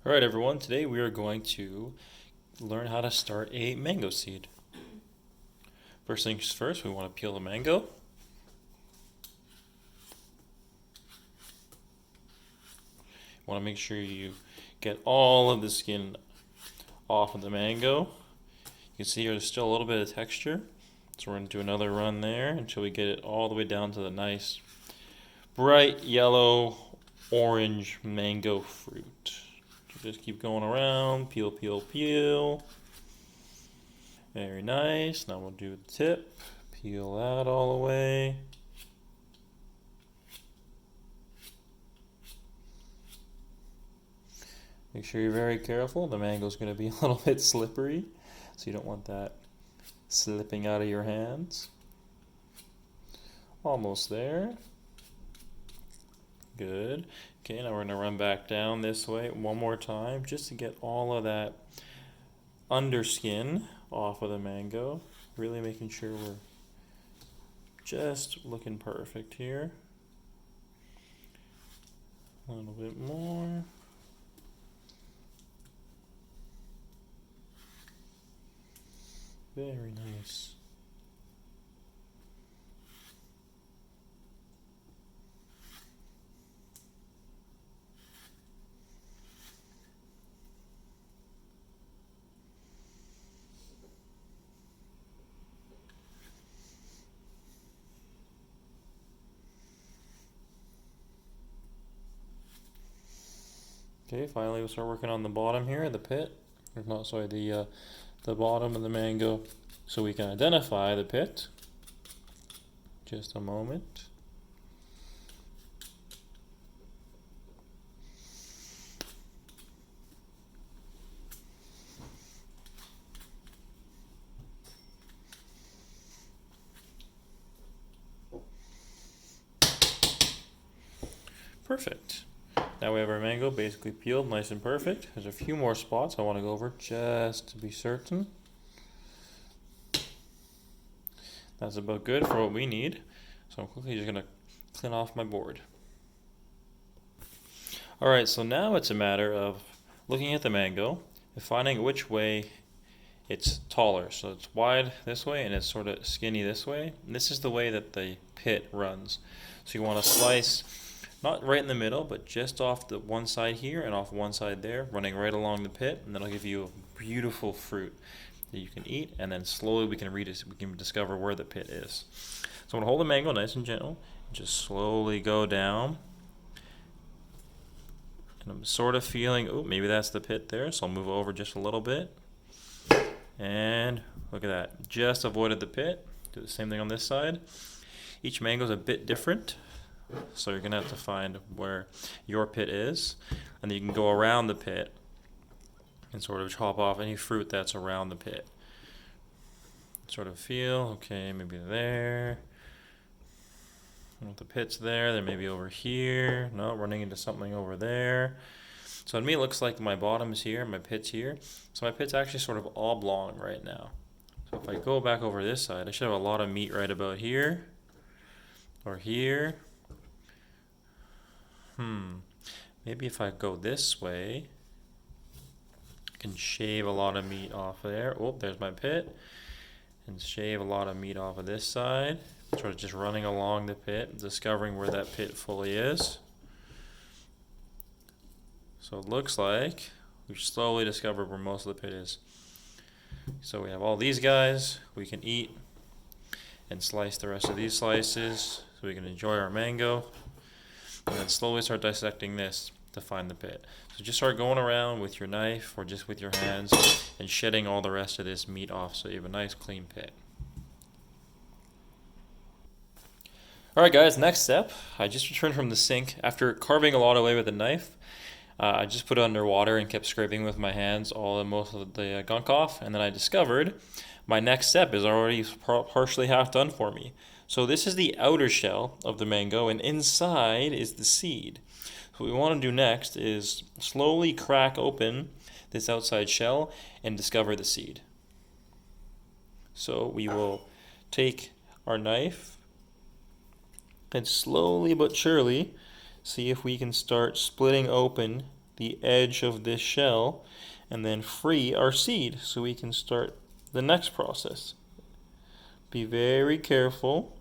All right, everyone. Today we are going to learn how to start a mango seed. First things first, we want to peel the mango. You want to make sure you get all of the skin off of the mango. You can see there's still a little bit of texture. So we're going to do another run there until we get it all the way down to the nice bright yellow orange mango fruit. So just keep going around, peel, peel, peel. Very nice. Now we'll do the tip. Peel that all the way. Make sure you're very careful. The mango is going to be a little bit slippery, so you don't want that slipping out of your hands. Almost there. Good. Okay, now we're going to run back down this way one more time just to get all of that underskin off of the mango. Really making sure we're just looking perfect here. A little bit more. Very nice. Okay, finally we'll start working on the bottom here, the pit. Or not, sorry, the bottom of the mango, so we can identify the pit. Just a moment. Perfect. Now we have our mango basically peeled, nice and perfect. There's a few more spots I want to go over just to be certain. That's about good for what we need. So I'm quickly just going to clean off my board. Alright, so now it's a matter of looking at the mango and finding which way it's taller. So it's wide this way and it's sort of skinny this way. And this is the way that the pit runs. So you want to slice not right in the middle, but just off the one side here and off one side there, running right along the pit, and that'll give you a beautiful fruit that you can eat, and then slowly we can discover where the pit is. So I'm gonna hold the mango nice and gentle, and just slowly go down. And I'm sort of feeling, oh, maybe that's the pit there, so I'll move over just a little bit. And look at that, just avoided the pit. Do the same thing on this side. Each mango is a bit different, so you're going to have to find where your pit is, and then you can go around the pit and sort of chop off any fruit that's around the pit. Sort of feel, okay, maybe there. Well, the pit's there, then maybe over here. No, running into something over there. So to me it looks like my bottom's here, my pit's here. So my pit's actually sort of oblong right now. So if I go back over this side, I should have a lot of meat right about here. Or here. Maybe if I go this way, I can shave a lot of meat off of there. Oh, there's my pit. And shave a lot of meat off of this side. Sort of just running along the pit, discovering where that pit fully is. So it looks like we've slowly discovered where most of the pit is. So we have all these guys we can eat and slice the rest of these slices so we can enjoy our mango. And then slowly start dissecting this to find the pit. So just start going around with your knife or just with your hands and shedding all the rest of this meat off so you have a nice clean pit. Alright guys, next step. I just returned from the sink. After carving a lot away with a knife, I just put it under water and kept scraping with my hands most of the gunk off, and then I discovered my next step is already partially half done for me. So this is the outer shell of the mango, and inside is the seed. So what we want to do next is slowly crack open this outside shell and discover the seed. So we will take our knife and slowly but surely see if we can start splitting open the edge of this shell and then free our seed so we can start the next process. Be very careful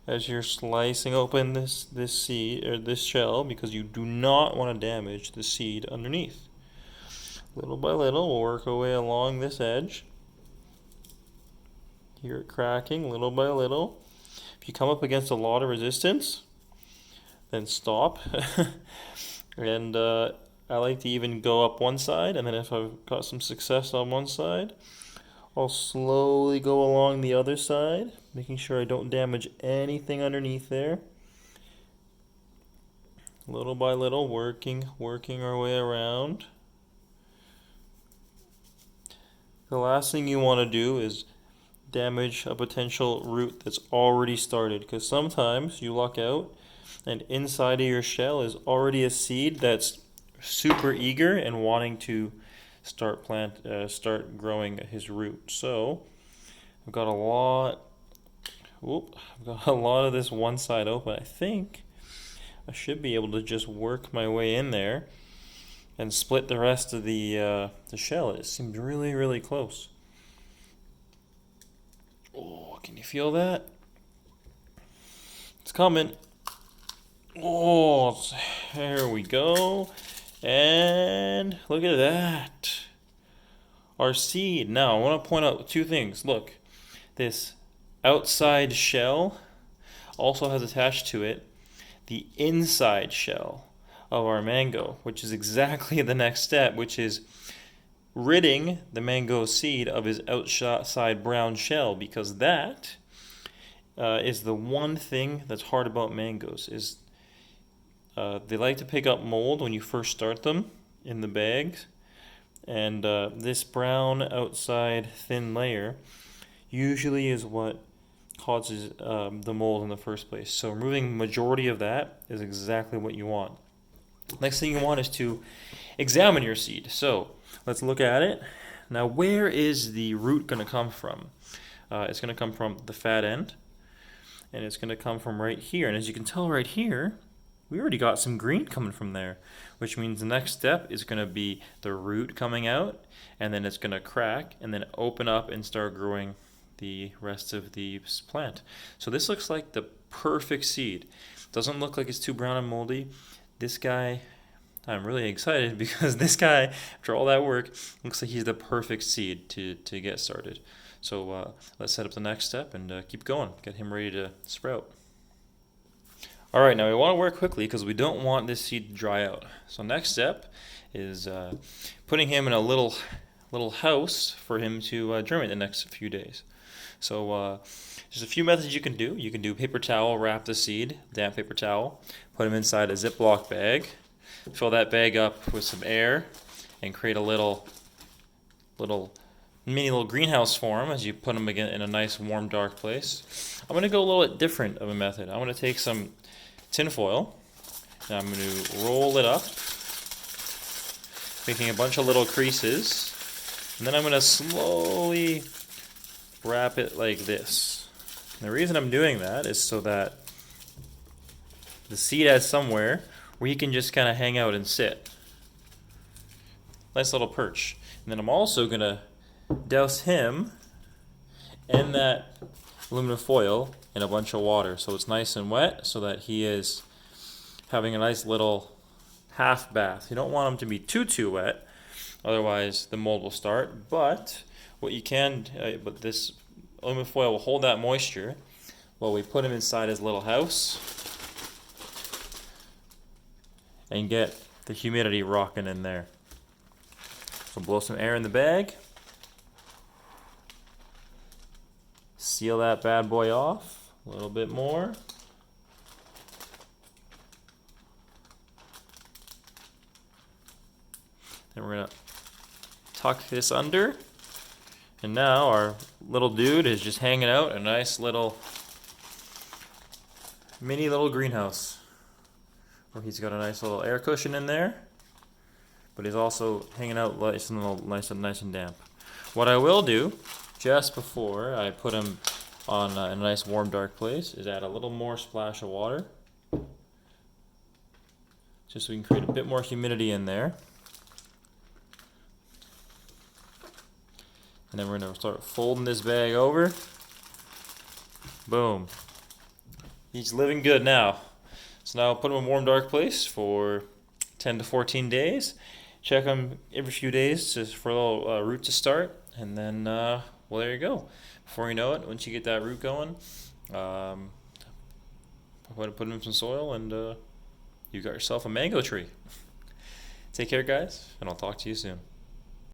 as you're slicing open this seed or this shell, because you do not want to damage the seed underneath. Little by little, we'll work our way along this edge. Hear it cracking little by little. If you come up against a lot of resistance, then stop. And I like to even go up one side, and then if I've got some success on one side, I'll slowly go along the other side, making sure I don't damage anything underneath there. Little by little, working our way around. The last thing you want to do is damage a potential root that's already started, because sometimes you luck out and inside of your shell is already a seed that's super eager and wanting to start growing his root. So I've got a lot of this one side open. I think I should be able to just work my way in there and split the rest of the shell. It seems really, really close. Oh, can you feel that? It's coming. Oh, there we go. And look at that. Our seed. Now, I want to point out two things. Look, this outside shell also has attached to it the inside shell of our mango, which is exactly the next step, which is ridding the mango seed of his outside brown shell, because that is the one thing that's hard about mangoes. Is they like to pick up mold when you first start them in the bags, and this brown outside thin layer usually is what causes the mold in the first place. So removing the majority of that is exactly what you want. Next thing you want is to examine your seed. So let's look at it. Now, where is the root going to come from? It's going to come from the fat end, and it's going to come from right here. And as you can tell right here, we already got some green coming from there, which means the next step is going to be the root coming out, and then it's going to crack and then open up and start growing the rest of the plant. So this looks like the perfect seed. Doesn't look like it's too brown and moldy. This guy, I'm really excited because this guy, after all that work, looks like he's the perfect seed to get started. So let's set up the next step and keep going. Get him ready to sprout. All right, now we want to work quickly because we don't want this seed to dry out. So next step is putting him in a little house for him to germinate the next few days. So there's a few methods you can do. You can do paper towel, wrap the seed, damp paper towel, put him inside a Ziploc bag, fill that bag up with some air, and create a little greenhouse for him as you put him again in a nice, warm, dark place. I'm going to go a little bit different of a method. I'm going to take some tin foil, and I'm going to roll it up, making a bunch of little creases, and then I'm going to slowly wrap it like this. And the reason I'm doing that is so that the seed has somewhere where he can just kind of hang out and sit. Nice little perch. And then I'm also going to douse him and that aluminum foil in a bunch of water so it's nice and wet, so that he is having a nice little half bath. You don't want him to be too wet, otherwise the mold will start. But what you can, but this aluminum foil will hold that moisture while we put him inside his little house and get the humidity rocking in there. So blow some air in the bag, seal that bad boy off a little bit more. Then we're gonna tuck this under, and now our little dude is just hanging out in a nice little mini little greenhouse where he's got a nice little air cushion in there, but he's also hanging out nice and damp. What I will do just before I put him on in a nice warm dark place is add a little more splash of water, just so we can create a bit more humidity in there. And then we're going to start folding this bag over. Boom. He's living good now. So now put him in a warm, dark place for 10 to 14 days. Check him every few days just for a little root to start. And then, well, there you go. Before you know it, once you get that root going, put him in some soil, and you got yourself a mango tree. Take care, guys, and I'll talk to you soon.